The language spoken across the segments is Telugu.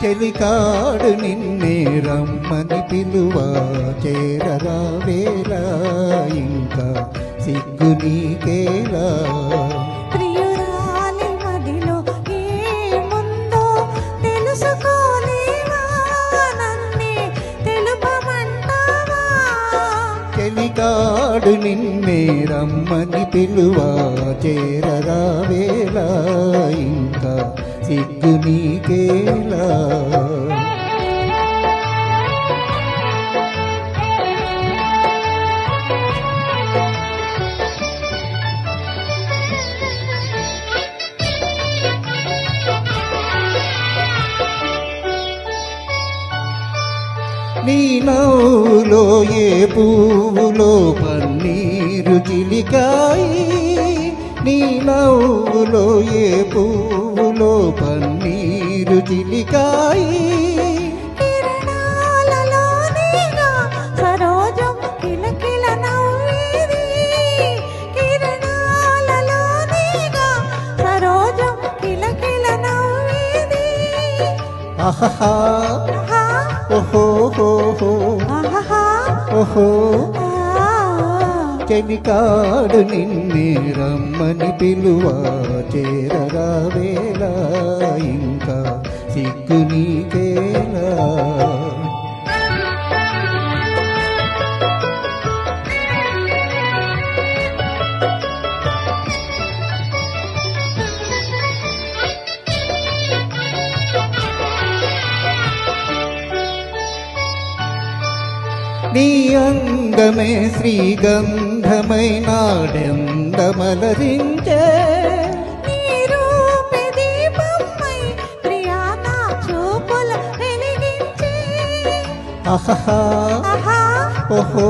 చెలికాడు నిన్నే రమ్మని పిలువా చేరరావేలా ఇంకా సిగ్గు నీకేలా ప్రియురాలి మదిలో ఏముందో తెలుసుకోలేవా నన్నే తెలుపమంటావా చెలికాడు నిన్నే రమ్మని పిలువా చేరరావేలా ఇంకా సిగ్గు నీకేలా నీ నవ్వులో ఏ పువ్వులో పన్నీరు చిలికాయి నీ నవ్వులో ఏ పువ్వులో పన్నీరు చిలికాయి కిరణాలలోనేగా సరోజం కిలకిల నవ్వేది కిరణాలలోనేగా సరోజం కిలకిల నవ్వేది ఆహా ఆహా ఓహో ఆహా ఓహో ఆ చెలికాడు నిన్నే రమ్మని పిలువా చేరరావేలా ఇంకా సిగ్గు నీకేలా నీ అంగమే శ్రీగంధమై నాడెందమలరించే నీ రూపే దీపమై ప్రియా నా చూపులు వెలిగించే ఆహా ఆహా ఓహో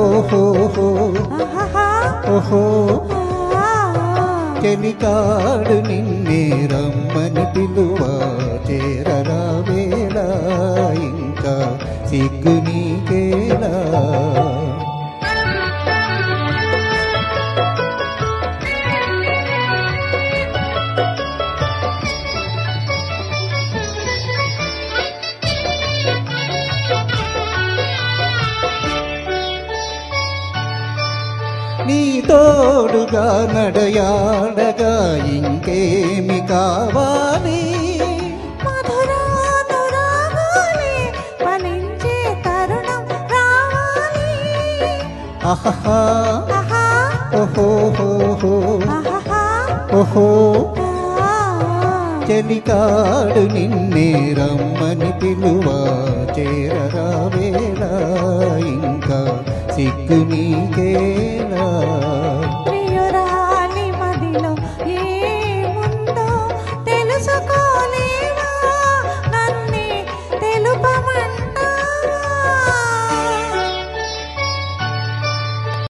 ఆహా ఓహో ఆ చెలికాడు నిన్నే రమ్మని పిలువా చేరరావేలా ఇంకా సిగ్గు నీకేలా నీ తోడుగా నడయాడగా ఇంకేమి కావాలి మధురానురాగాలే ఫలించే తరుణం రావాలి ఆహా ఆహా ఓహో ఆహా ఓహో ఆ చెలికాడు నిన్నే రమ్మని పిలువా చేరరావేలా ఇంకా సిగ్గు నీకేలా